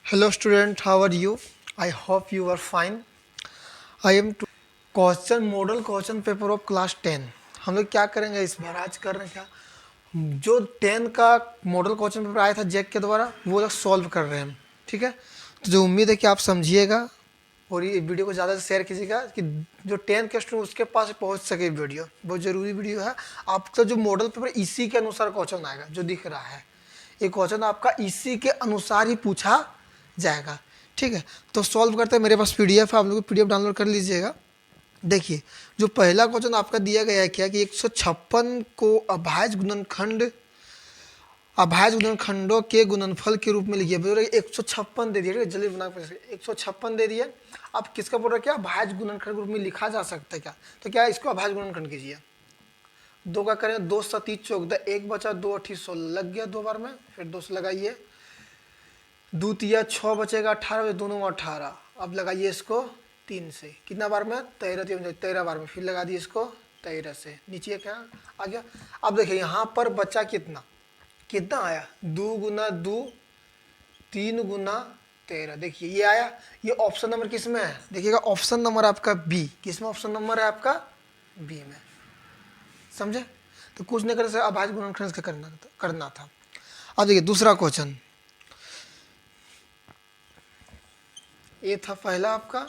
Hello student, how are you? I hope you are fine. I am to question model question paper of class 10। हम लोग क्या करेंगे इस बार, आज कर रहे हैं क्या, जो 10 का मॉडल क्वेश्चन पेपर आया था जैक के द्वारा वो लोग सॉल्व कर रहे हैं हम। ठीक है, तो जो उम्मीद है कि आप समझिएगा और ये वीडियो को ज़्यादा से शेयर कीजिएगा कि जो 10 के स्टूडेंट उसके पास पहुंच सके। वीडियो बहुत ज़रूरी वीडियो है। आपका जो मॉडल पेपर इसी के अनुसार क्वेश्चन आएगा, जो दिख रहा है ये क्वेश्चन आपका इसी के अनुसार ही पूछा जाएगा। ठीक है, तो सॉल्व करते हैं। मेरे पास पीडीएफ है, आप लोग पीडीएफ डाउनलोड कर लीजिएगा। देखिए, जो पहला क्वेश्चन आपका दिया गया है क्या कि 156 को अभाज्य गुणनखंडों के गुणनफल के रूप में लिखिए। 156 दे दिया, जल्दी बना 156 दे दिए। अब किसका बोल रहा है क्या, अभाज्य गुणनखंड के रूप में लिखा जा सकता है क्या, तो क्या इसको अभाज्य गुणनखंड कीजिए। दो का करें, 2 7 14, एक बचा, 2 8 16 लग गया 2 बार में, फिर 2 से लगाइए, द्वितीय 6 बचेगा, 18 दोनों 18। अब लगाइए इसको 3 से, कितना बार में, 13 बार में, फिर लगा दिए इसको 13 से, नीचे क्या आ गया। अब देखिए यहाँ पर बचा कितना कितना आया, 2 गुना 2 3 गुना 13। देखिए ये आया। ये ऑप्शन नंबर किस में है, देखिएगा ऑप्शन नंबर आपका बी। किस में ऑप्शन नंबर है आपका, बी में। समझे, तो कुछ नहीं कर सकते, अभाज्य गुणनखंड से करना था। अब देखिए दूसरा क्वेश्चन, ये था पहला आपका।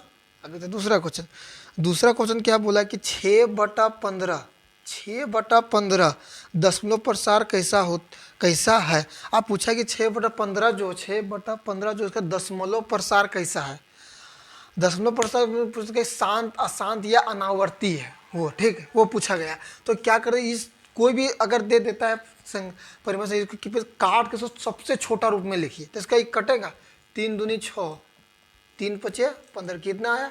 अभी तो दूसरा क्वेश्चन क्या बोला कि 6/15 दशमलव प्रसार कैसा है। आप पूछा कि 6/15 जो इसका दशमलव प्रसार कैसा है। दशमलव प्रसार शांत, अशांत या अनावर्ती है वो, ठीक है, वो पूछा गया। तो क्या करें, इस कोई भी अगर दे देता है परिमाण से, काट के सबसे छोटा रूप में लिखिए, तो इसका एक कटेगा, 3 दूनी 6, 3 पचे 15, कितना आया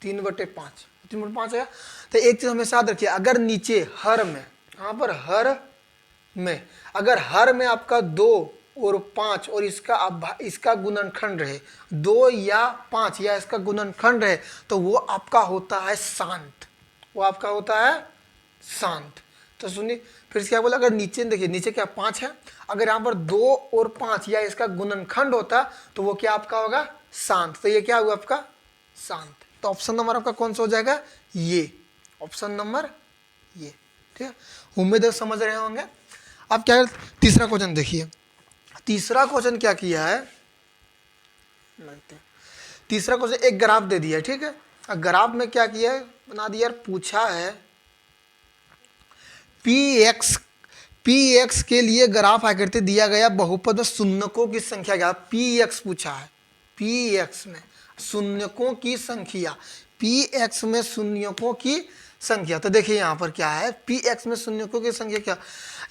3/5, 3/5 आया। तो एक चीज हमेशा याद रखिए, अगर नीचे हर में, यहाँ पर हर में, अगर हर में आपका 2 और 5 और इसका गुणनखंड रहे, 2 या 5 या इसका गुणनखंड रहे, तो वो आपका होता है शांत, वो आपका होता है शांत। तो सुनिए फिर क्या बोला, अगर नीचे देखिए, नीचे क्या 5 है, अगर यहाँ पर 2 और 5 या इसका गुणनखंड होता तो वो क्या आपका होगा, शांत। तो ये क्या हुआ आपका, शांत। तो ऑप्शन नंबर आपका कौन सा हो जाएगा, ये ऑप्शन नंबर ये। ठीक है, उम्मीद है समझ रहे होंगे। अब क्या, तीसरा क्वेश्चन देखिए। तीसरा क्वेश्चन क्या किया है, तीसरा क्वेश्चन एक ग्राफ दे दिया है। ठीक है, ग्राफ में क्या किया है, बना दिया, पूछा है पी एक्स के लिए ग्राफ आकृति दिया गया बहुपद में शून्यकों की संख्या क्या, पी एक्स पूछा है। पी एक्स में शून्यकों की संख्या, पी एक्स में शून्यकों की संख्या। तो देखिए यहाँ पर क्या है, पी एक्स में शून्यकों की संख्या क्या,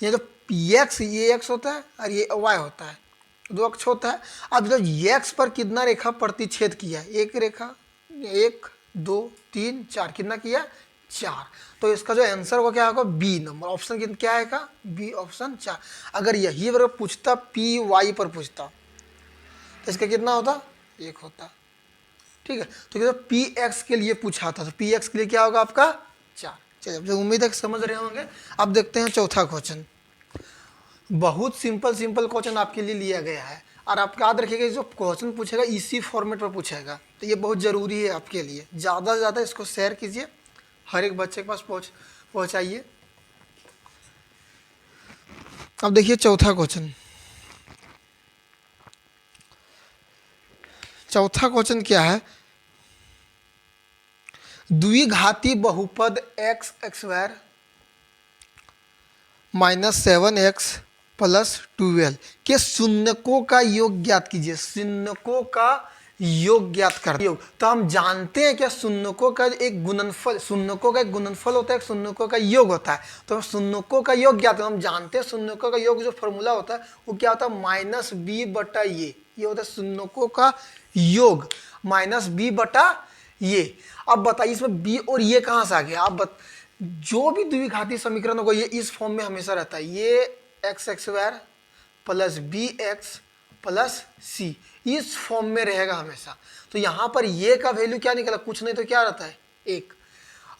ये जो पी एक्स, ये एक्स होता है और ये वाई होता है, 2 अक्ष होता है। अब जो एक्स पर कितना रेखा प्रतिच्छेद किया, एक रेखा, 1 2 3 4, कितना किया, 4। तो इसका जो आंसर होगा क्या होगा, बी नंबर, ऑप्शन क्या आएगा, बी ऑप्शन 4। अगर यही वर्ग पूछता पी वाई पर पूछता तो इसका कितना होता, 1 होता। ठीक है, तो पी एक्स के लिए पूछा था, तो पी एक्स के लिए क्या होगा आपका 4। चलिए, उम्मीद है समझ रहे होंगे। अब देखते हैं चौथा क्वेश्चन। बहुत सिंपल क्वेश्चन आपके लिए लिया गया है, और आप याद रखिएगा जो क्वेश्चन पूछेगा इसी फॉर्मेट पर पूछेगा, तो ये बहुत ज़रूरी है आपके लिए। ज़्यादा से ज़्यादा इसको शेयर कीजिए, हर एक बच्चे के पास पहुँचाइए। अब देखिए चौथा क्वेश्चन क्या है, द्विघाती बहुपद x स्क्वायर -7x + 12 के शून्यकों का योग ज्ञात कीजिए। शून्यकों का योग ज्ञात करते योग, तो हम जानते हैं क्या, शून्यकों का एक गुणनफल, शून्यकों का एक गुणनफल होता है, शून्यकों का योग होता है। तो शून्यकों का योग ज्ञात, हम जानते हैं शून्यकों का योग जो फॉर्मूला होता है वो क्या होता है, -b/a। ये होता है शून्यकों का योग, -b/a। अब बताइए इसमें b और ये कहाँ से आ गया, जो भी द्विघाती समीकरण होगा ये इस फॉर्म में हमेशा रहता है, ये x² + bx + c, इस फॉर्म में रहेगा हमेशा। तो यहाँ पर ये का वैल्यू क्या निकला, कुछ नहीं तो क्या रहता है 1,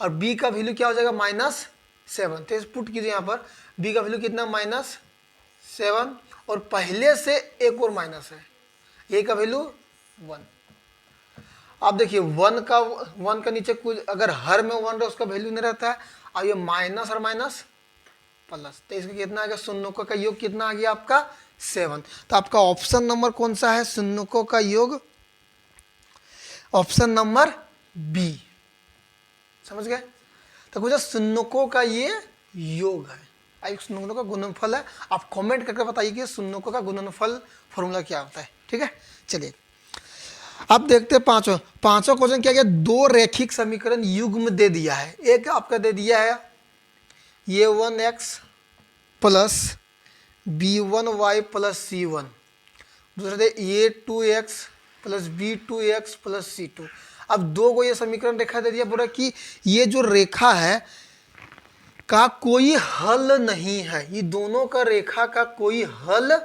और b का वैल्यू क्या हो जाएगा -7। तो पुट कीजिए यहाँ पर, b का वैल्यू कितना -7, और पहले से एक और माइनस है, ए का वैल्यू 1। अब देखिए 1 का नीचे कुछ अगर हर में 1 रहे उसका वैल्यू नहीं रहता है। अब ये माइनस और माइनस प्लस, तो इसका कितना आ गया, शून्यकों का योग कितना आ गया आपका 7। तो आपका ऑप्शन नंबर कौन सा है, शून्यकों का योग, ऑप्शन नंबर बी। समझ गए। तो कुछ शून्यकों का ये योग है, एक शून्यकों का गुणनफल है। आप कमेंट करके बताइए कि शून्यकों का गुणनफल फॉर्मूला क्या होता है। ठीक है, चलिए अब देखते हैं पांचों क्वेश्चन क्या, दो रैखिक समीकरण युग्म दे दिया है। एक आपका दे दिया है a1x plus b1y plus c1, दूसरा दे a2x plus b2x plus c2। अब दो को ये समीकरण रेखा दे दिया, बोला कि ये जो रेखा है का कोई हल नहीं है, ये दोनों का रेखा का कोई हल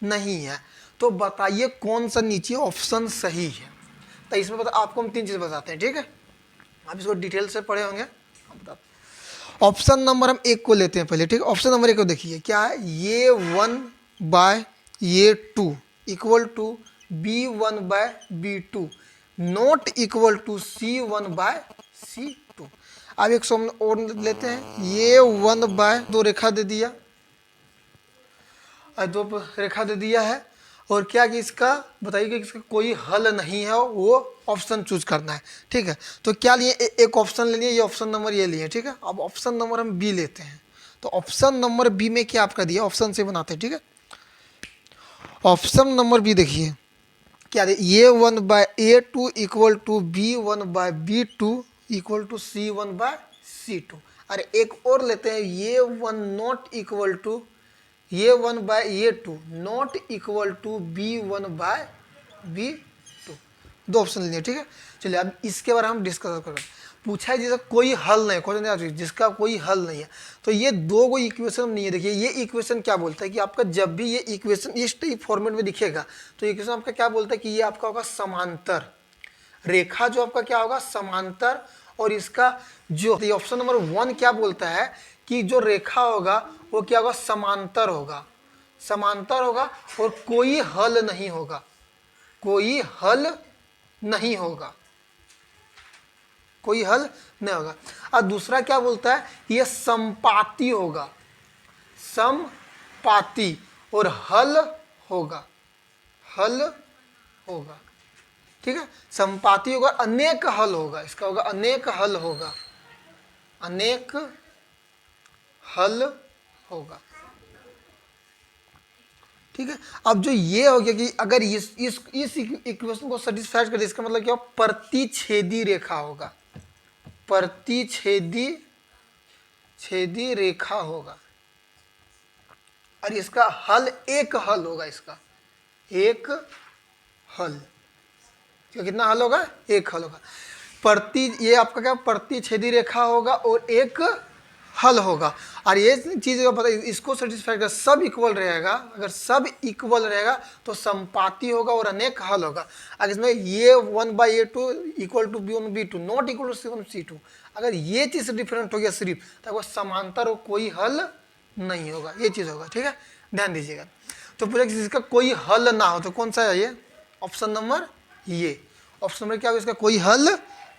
नहीं है। तो बताइए कौन सा नीचे ऑप्शन सही है। तो इसमें बता आपको हम 3 चीज़ बताते हैं। ठीक है, आप इसको डिटेल से पढ़े होंगे। ऑप्शन नंबर हम 1 को लेते हैं पहले। ठीक है, ऑप्शन नंबर 1 को देखिए क्या है, ये 1 बाय ये 2 equal to b1 by b2 not equal to c1 by c2। अब एक सौ और लेते हैं, ये 1 बाय 2 रेखा दे दिया, 2 रेखा दे दिया है, और क्या कि इसका बताइए कि इसका कोई हल नहीं है, वो ऑप्शन चूज करना है। ठीक है, तो क्या लिए, एक ऑप्शन ले लिए, ये ऑप्शन नंबर ये लिए। ठीक है, अब ऑप्शन नंबर हम बी लेते हैं। तो ऑप्शन नंबर बी में क्या आपका दिया, ऑप्शन से बनाते हैं। ठीक है, ऑप्शन नंबर बी देखिए क्या दे, ये 1 by a2 equal to b1 by b2 equal to c1 by c2। अरे एक और लेते हैं, ये 1 नॉट इक्वल टू ये 1 बाय ये 2 not equal to b1 by b2। दो ऑप्शन लिए। ठीक है, चलिए अब इसके बारे में हम डिस्कस करें। पूछा है जिसका कोई हल नहीं, क्वेश्चन जिसका कोई हल नहीं है, तो ये दो कोई इक्वेशन नहीं है। देखिए ये इक्वेशन क्या बोलता है कि आपका जब भी ये इक्वेशन इस टाइप फॉर्मेट में दिखेगा तो इक्वेशन आपका क्या बोलता है कि ये आपका होगा समांतर रेखा, जो आपका क्या होगा समांतर। और इसका जो ऑप्शन नंबर 1 क्या बोलता है कि जो रेखा होगा वो क्या होगा, समांतर होगा, समांतर होगा और कोई हल नहीं होगा, कोई हल नहीं होगा, कोई हल नहीं होगा। और दूसरा क्या बोलता है, ये समपाती होगा, समपाती, और हल होगा, हल होगा। ठीक है, समपाती होगा, अनेक हल होगा, इसका होगा अनेक हल होगा, अनेक हल होगा। ठीक है, अब जो ये हो गया कि अगर इस इक्वेशन को सेटिस्फाई कर दे, इसका मतलब क्या हो, प्रतिच्छेदी रेखा होगा, प्रतिच्छेदी छेदी रेखा होगा, और इसका हल एक हल होगा, इसका एक हल, कितना हल होगा, एक हल होगा। ये आपका क्या प्रतिच्छेदी रेखा होगा और एक हल होगा। और ये चीज पता इसको सेटिस्फाई कर, सब इक्वल रहेगा, अगर सब इक्वल रहेगा तो समपाती होगा और अनेक हल होगा। अगर इसमें ये 1 बाई ये 2 equal to b1 b2 not equal to c1 c2, अगर ये चीज डिफरेंट हो गया सिर्फ, तो वो समांतर हो, कोई हल नहीं होगा, ये चीज होगा। ठीक है, ध्यान दीजिएगा। तो पूरे इसका कोई हल ना हो तो कौन सा है, ये ऑप्शन नंबर, ये ऑप्शन नंबर क्या होगा, इसका कोई हल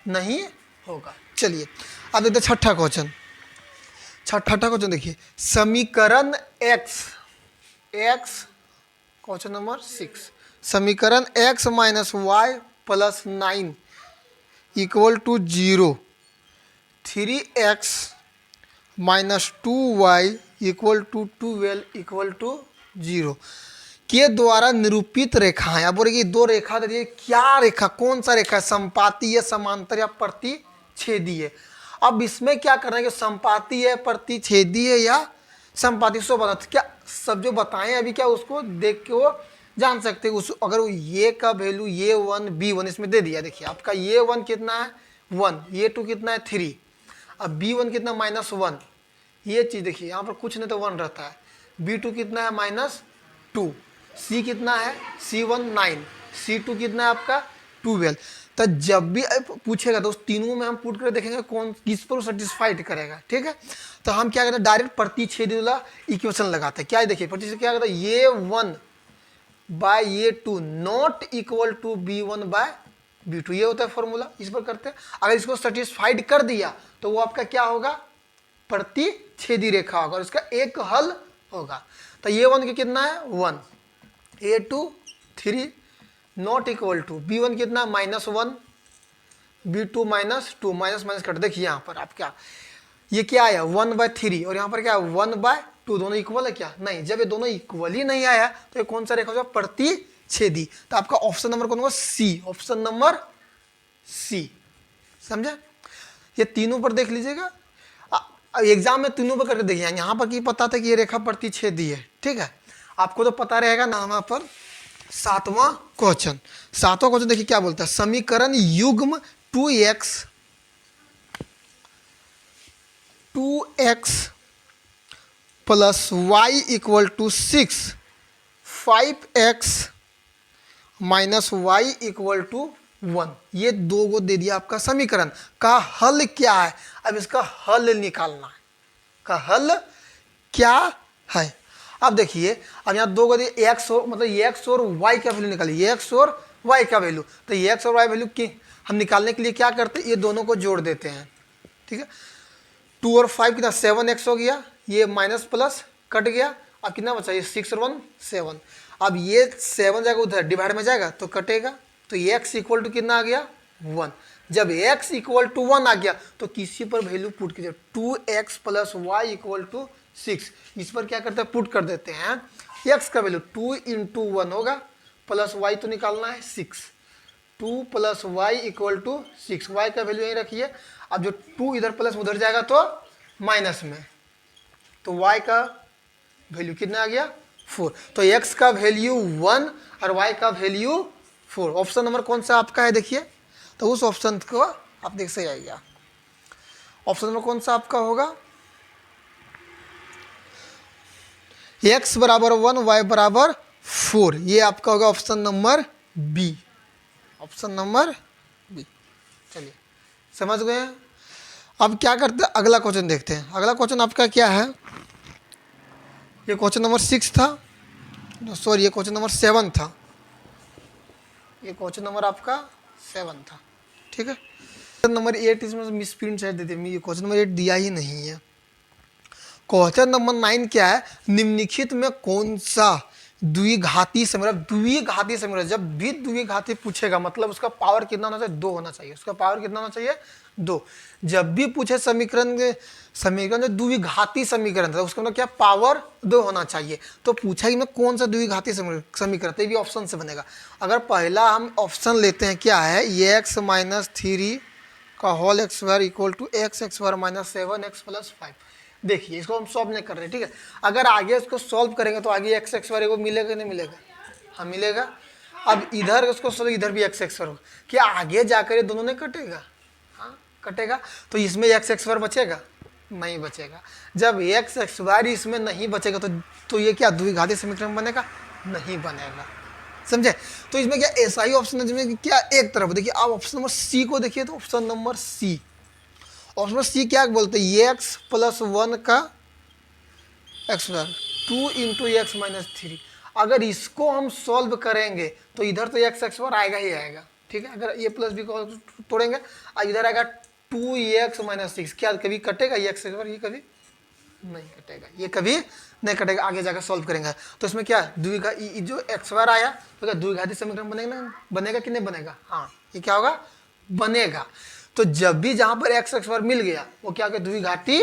नहीं होगा। चलिए अब देखते छठा क्वेश्चन। छठा क्वेश्चन देखिए, समीकरण x क्वेश्चन नंबर 6, समीकरण x minus y plus 9 equal to 0, 3x minus 2y equal to 12 equal to 0 के द्वारा निरूपित रेखाएं। अब बोले कि दो रेखा दे, क्या रेखा, कौन सा रेखा, संपाती है, समांतर या प्रतिच्छेदी है। अब इसमें क्या करना है कि संपाती है, प्रतिच्छेदी है या संपाती, सो बता क्या सब जो बताएं अभी, क्या उसको देख के वो जान सकते हैं। उस अगर ये का वैल्यू ये 1 b1 इसमें दे दिया, देखिए आपका ये 1 कितना है 1, ये 2 कितना है 3, अब b1 कितना -1, ये चीज देखिए यहाँ पर कुछ नहीं तो 1 रहता है, b2 कितना है -2, c कितना है c1 9, c2 कितना है आपका 12। तो जब भी पूछेगा तो उस तीनों में हम पुट कर देखेंगे कौन किस पर सेटिस्फाइड करेगा। ठीक है, तो हम क्या करते हैं, डायरेक्ट प्रतिच्छेदी वाला इक्वेशन लगाते हैं। क्या है देखिए, प्रतिच्छेद क्या करता है, ये 1 बाय ये two not equal to B1 by B2, ये होता है फॉर्मूला, इस पर करते हैं। अगर इसको सेटिस्फाइड कर दिया तो वो आपका क्या होगा, प्रतिच्छेदी रेखा होगा और इसका एक हल होगा। तो ये वन कितना है 1, A2 3 not equal to B1 कितना -1, B2 -2, माइनस माइनस कट। देखिए यहाँ पर आप क्या, ये क्या आया 1/3 और यहाँ पर क्या 1/2, दोनों इक्वल है क्या, नहीं। जब ये दोनों इक्वल ही नहीं आया तो ये कौन सा रेखा होगा, प्रतिच्छेदी। तो आपका ऑप्शन नंबर कौन होगा, सी, ऑप्शन नंबर सी, समझा। ये तीनों पर देख लीजिएगा, एग्जाम में तीनों पर करके देखिए। यहाँ पर की पता था कि ये रेखा प्रतिच्छेदी है, ठीक है, आपको तो पता रहेगा ना। यहाँ पर सातवां क्वेश्चन देखिए क्या बोलता है, समीकरण युग्म 2x plus y equal to 6, 5x minus y equal to 1, ये दो को दे दिया आपका समीकरण का हल क्या है। अब इसका हल निकालना है, का हल क्या है। अब देखिए, अब यहाँ दो को दिए x और मतलब x और y का वैल्यू निकालिए, x और y का वैल्यू। तो x और y वैल्यू की हम निकालने के लिए क्या करते हैं, ये दोनों को जोड़ देते हैं, ठीक है। 2 और 5 कितना 7x हो गया, ये माइनस प्लस कट गया, अब कितना बचा, ये 6 और 1 7। अब ये 7 जाएगा उधर डिवाइड में जाएगा तो कटेगा, तो x इक्वल टू कितना आ गया 1। जब x इक्वल टू 1 आ गया तो किसी पर वैल्यू पुट कीजिए, 2x plus y equal to 6, इस पर क्या करते हैं पुट कर देते हैं। x का वैल्यू 2 इंटू 1 होगा, प्लस y तो निकालना है 6, 2 plus y equal to 6, y का वैल्यू यहीं रखिए। अब जो 2 इधर प्लस उधर जाएगा तो माइनस में, तो y का वैल्यू कितना आ गया 4। तो x का वैल्यू 1 और y का वैल्यू 4। ऑप्शन नंबर कौन सा आपका है देखिए, तो उस ऑप्शन को आप देख से आइएगा। ऑप्शन नंबर कौन सा आपका होगा, x बराबर 1 y बराबर 4, ये आपका होगा option number B, option number B. चलिए समझ गए हैं। अब क्या करते हैं, अगला क्वेश्चन देखते हैं। अगला क्वेश्चन आपका क्या है, ये क्वेश्चन नंबर 6 था, सॉरी ये क्वेश्चन नंबर 7 था, ये क्वेश्चन नंबर आपका 7 था, ठीक है। क्वेश्चन नंबर 8 इसमें मिस प्रिंट शायद देते, ये क्वेश्चन नंबर 8 दिया ही नहीं है। क्वेश्चन नंबर 9 क्या है, निम्नलिखित में कौन सा द्विघाती समीकरण, द्विघाती समीकरण, जब भी द्विघाती पूछेगा मतलब उसका पावर कितना होना चाहिए, 2 होना चाहिए, उसका पावर कितना होना चाहिए 2। जब भी पूछे समीकरण जो द्विघाती समीकरण था उसका मतलब क्या, पावर 2 होना चाहिए। तो पूछा कि मैं कौन सा द्विघाती समीकरण, तो ये भी ऑप्शन से बनेगा। अगर पहला हम ऑप्शन लेते हैं क्या है, ये x माइनस 3 का whole x square equal to x square minus 7x plus 5। देखिए इसको हम सॉल्व नहीं कर रहे, ठीक है। अगर आगे इसको सॉल्व करेंगे तो आगे एक्स स्क्वायर को मिलेगा नहीं मिलेगा, हाँ मिलेगा। अब इधर उसको सॉल्व, इधर भी एक्स स्क्वायर होगा, क्या आगे जाकर ये दोनों नहीं कटेगा, हाँ कटेगा। तो इसमें एक्स स्क्वायर बचेगा, नहीं बचेगा। जब एक्स स्क्वायर इसमें नहीं बचेगा तो ये क्या द्विघाती समीकरण बनेगा, नहीं बनेगा, समझे। तो इसमें क्या ऐसा ही ऑप्शन है जिसमें क्या एक तरफ देखिए। आप ऑप्शन नंबर सी को देखिए, तो option number C, option number C क्या बोलते हैं, ये एक्स प्लस 1 का x square 2 into x minus 3। अगर इसको हम सॉल्व करेंगे तो इधर तो एक्स स्क्वायर आएगा ही आएगा, ठीक है। अगर ए प्लस बी को तोड़ेंगे इधर आएगा 2x माइनस 6, क्या कभी कटेगा ये एक्स स्क्वायर, ये कभी नहीं कटेगा, ये कभी नहीं कटेगा। आगे जाकर सॉल्व करेंगे तो इसमें क्या जो एक्स स्क्वायर आया तो क्या द्विघाती समीकरण बनेगा, बनेगा कि नहीं बनेगा, हाँ ये क्या होगा बनेगा। तो जब भी जहां पर एक्स स्क्वायर मिल गया वो क्या होगा द्विघाती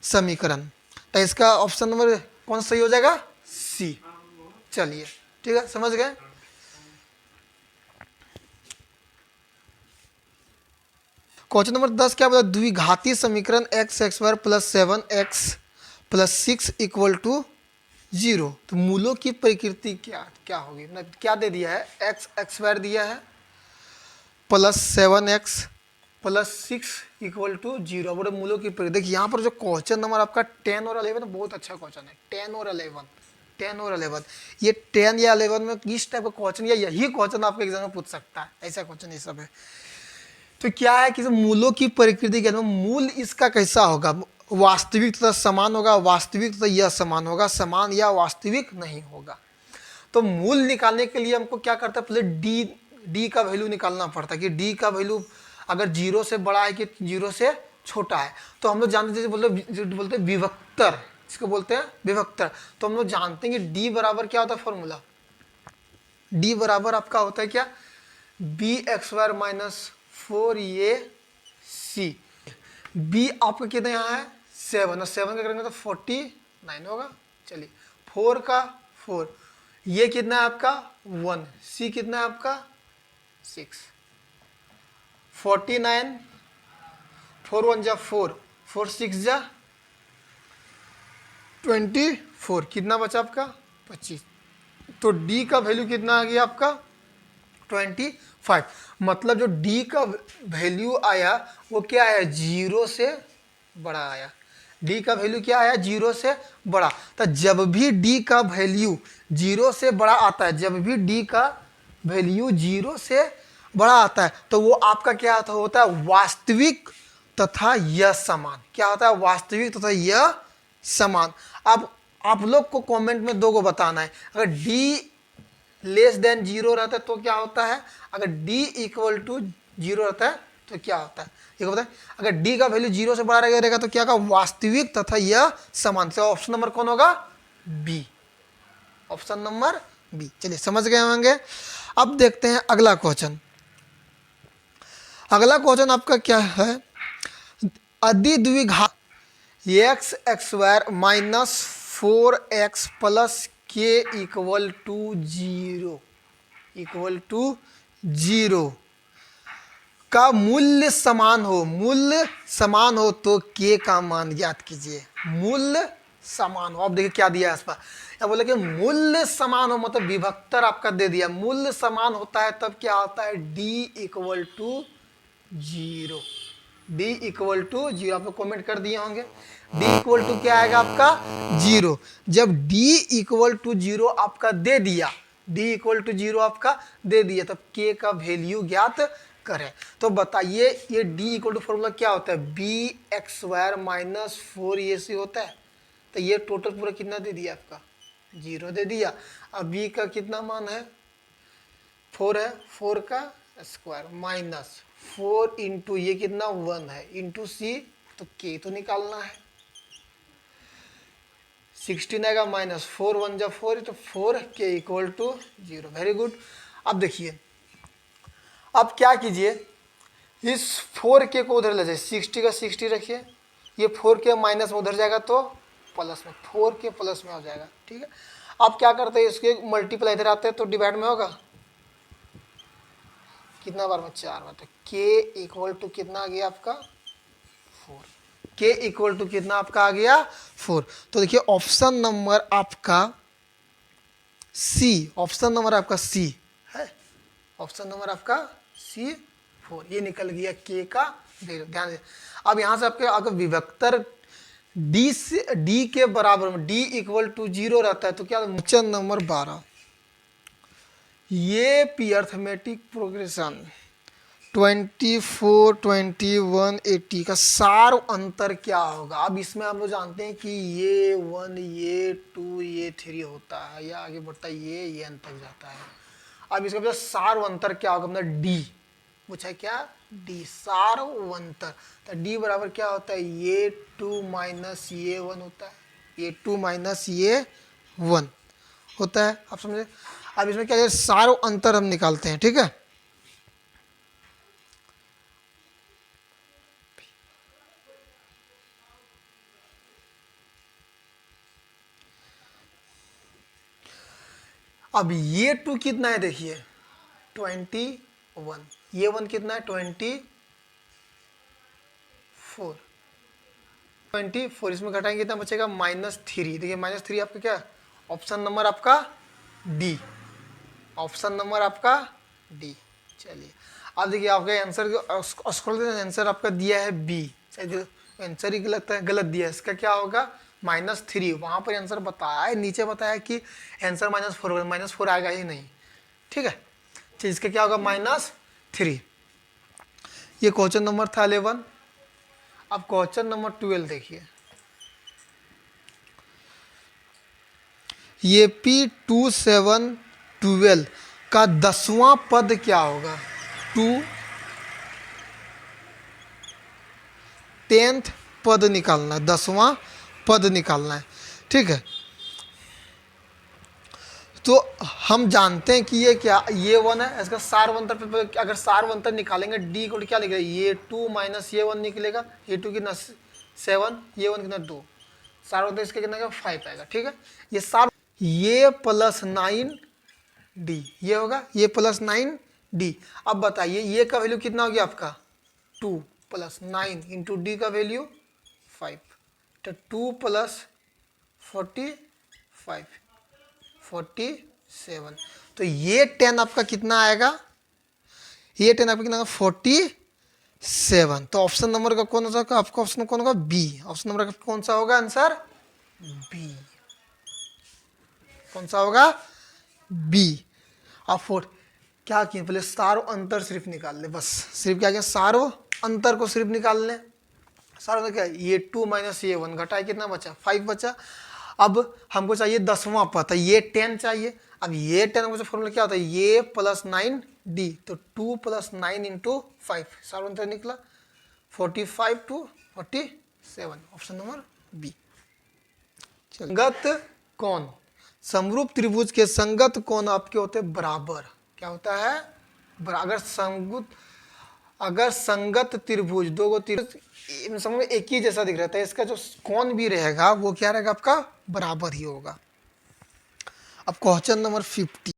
समीकरण। तो इसका ऑप्शन नंबर कौन सा सही हो जाएगा, सी। चलिए ठीक है, समझ गए। क्वेश्चन नंबर 10 क्या बोला, द्विघाती समीकरण x square plus 7x plus 6 equal to 0। तो मूलों की प्रकृति क्या होगी, क्या दे दिया है, एक्स स्क्वायर दिया है plus 7x plus 6 equal to 0। बोले मूलों की प्रकृति। देखिए यहाँ पर जो क्वेश्चन नंबर आपका 10 और 11 बहुत अच्छा क्वेश्चन है, 10 और 11, ये 10 या 11 में किस टाइप का क्वेश्चन, या यही क्वेश्चन आपके एग्जाम में पूछ सकता है, ऐसा क्वेश्चन ये सब है। तो क्या है कि मूलों की प्रकृति के अंदर मूल इसका कैसा होगा, वास्तविक तथा समान होगा, वास्तविक तथा यह समान होगा, समान या वास्तविक नहीं होगा। तो मूल निकालने के लिए हमको क्या करता है, पहले डी का वैल्यू निकालना पड़ता है कि डी का वैल्यू अगर 0 से बड़ा है कि 0 से छोटा है। तो हम लोग जानते हैं, बोलते हैं विभक्तर, इसको बोलते हैं विभक्तर। तो हम लोग जानते हैं कि डी बराबर क्या होता है, फॉर्मूला डी बराबर आपका होता है क्या, b x square minus 4ac। B आपका कितना यहाँ है 7, और 7 का करेंगे तो 49 होगा। चलिए 4 का 4, ये कितना है आपका 1, सी कितना है आपका 6, 49, 4 1 जा 4, 4 6 जा 24, कितना बचा आपका 25। तो डी का वैल्यू कितना आ गया आपका 25। मतलब जो डी का वैल्यू आया वो क्या आया, 0 से बड़ा आया। डी का वैल्यू क्या आया, 0 से बड़ा। तो जब भी डी का वैल्यू 0 से बड़ा आता है, जब भी डी का वैल्यू 0 से बड़ा आता है, तो वो आपका क्या होता है, वास्तविक तथा यह समान। क्या होता है, वास्तविक तथा यह समान। अब आप लोग को कमेंट में 2 को बताना है, अगर डी लेस देन 0 रहता है तो क्या होता है, अगर डी इक्वल टू 0 रहता है तो क्या होता है, ये बताएं। अगर डी का वैल्यू 0 से बड़ा रहेगा तो क्या होगा, वास्तविक तथा यह समान। तो ऑप्शन नंबर कौन होगा, बी, ऑप्शन नंबर बी। चलिए समझ गए होंगे। अब देखते हैं अगला क्वेश्चन। अगला क्वेश्चन आपका क्या है, अधिद्विघात x x square minus 4x plus k equal to 0 का मूल्य समान हो तो के का मान ज्ञात कीजिए। मूल्य समान हो, अब देखिए क्या दिया है इस पर, या बोले कि मूल्य समान हो मतलब विभक्तर आपका दे दिया। मूल्य समान होता है तब क्या होता है, D equal to 0, D equal to 0। आप लोग कॉमेंट कर दिए होंगे, डी इक्वल टू क्या आएगा आपका 0। जब डी इक्वल टू 0 आपका दे दिया, डी इक्वल टू 0 आपका दे दिया, तब के का वैल्यू ज्ञात करें। तो बताइए ये डी इक्वल टू फॉर्मूला क्या होता है, B x square minus 4ac होता है। तो ये टोटल पूरा कितना दे दिया आपका 0 दे दिया। अब बी का कितना मान है 4 है, 4 का स्क्वायर माइनस 4 इंटू ये कितना 1 है इंटू सी, तो के तो निकालना है। 16 आएगा माइनस 4 1 जा 4, तो 4 के इक्वल टू 0। Very good. अब देखिए, अब क्या कीजिए, इस 4 के को उधर ले जाए, 60 का 60 रखिए, ये 4 के माइनस में उधर जाएगा तो प्लस में, 4 के प्लस में हो जाएगा। ठीक है, अब क्या करते हैं, इसके मल्टीप्लाई इधर आते हैं तो डिवाइड में होगा, कितना बार में 4 बार, तो के इक्वल टू कितना आ गया आपका 4, के इक्वल टू कितना आपका आ गया 4। तो देखिए ऑप्शन नंबर आपका सी, ऑप्शन नंबर आपका सी है, ऑप्शन नंबर आपका सी 4, ये निकल गया के का वैल्यू। ध्यान दें, अब यहाँ से आपके अगर विभक्तर डी से डी के बराबर में डी इक्वल टू 0 रहता है तो क्या, क्वेश्चन नंबर 12, ये पी अर्थमेटिक प्रोग्रेशन 24 21 80 का सार अंतर क्या होगा। अब इसमें हम लोग जानते हैं कि ये 1 ये 2 ये 3 होता है, या आगे बढ़ता है ये n तक जाता है। अब इसका मतलब सार अंतर क्या होगा, मतलब डी पूछा है क्या, डी सार अंतर। तो डी बराबर क्या होता है, ये 2 माइनस ये 1 होता है, ये 2 माइनस ये 1 होता है। आप समझे। अब इसमें क्या है, सार अंतर हम निकालते हैं। ठीक है, अब ये 2 कितना है देखिए 21, ये 1 कितना है 24, 24, इसमें घटाएंगे कितना बचेगा -3। देखिए -3 आपका क्या, ऑप्शन नंबर आपका डी, ऑप्शन नंबर आपका डी। चलिए अब देखिए आपका आंसर स्क्रॉल, आंसर आपका दिया है बी, आंसर ही गलत दिया है। इसका क्या होगा -3, वहाँ पर आंसर बताया है, नीचे बताया कि आंसर -4 होगा, -4 आएगा ही नहीं। ठीक है, तो इसका क्या होगा -3। ये क्वेश्चन नंबर था 11। अब क्वेश्चन नंबर 12 देखिए, ये P27 12 का 10वां पद क्या होगा? 2 10th पद निकालना है, 10वां पद निकालना है, ठीक है। तो हम जानते हैं कि ये क्या, ये 1 है, इसका सारवंतर पे अगर सारवंतर निकालेंगे डी को क्या लिखेगा, ये 2 माइनस ये 1 निकलेगा, ये 2 कितना 7, ये 1 कितना 2, सारवंतर इसके कितना 5 आएगा, ठीक है। ये सार ये प्लस 9 डी, ये होगा ये प्लस 9 डी। अब बताइए ये का वैल्यू कितना हो गया आपका 2 प्लस 9 इंटू डी का वैल्यू 5, तो 2 प्लस 45 47, तो ये 10 आपका कितना आएगा, ये 10 आपका कितना 47। तो ऑप्शन नंबर का कौन सा होगा आपका, ऑप्शन कौन होगा बी, ऑप्शन नंबर का कौन सा होगा आंसर बी, कौन सा होगा बी। अब 4 क्या किए पहले सार्व अंतर सिर्फ निकाल ले, बस सिर्फ क्या किया सार्व अंतर को सिर्फ निकाल ले। सार्व अंतर क्या है, ये 2 माइनस ये 1 घटाए कितना बचा 5 बचा। अब हमको चाहिए 10वां पद, ये 10 चाहिए। अब ये 10 का फॉर्मूला क्या होता है, ये प्लस 9 डी, तो 2 प्लस 9 इंटू 5 सार्व अंतर निकला 45 टू 47, ऑप्शन नंबर बी। संगत कोण, समरूप त्रिभुज के संगत कोण आपके होते हैं बराबर, क्या होता है अगर संगत त्रिभुज, दो गो त्रिभुज समझ में एक ही जैसा दिख रहा है, इसका जो कोण भी रहेगा वो क्या रहेगा आपका बराबर ही होगा। अब क्वेश्चन नंबर 50,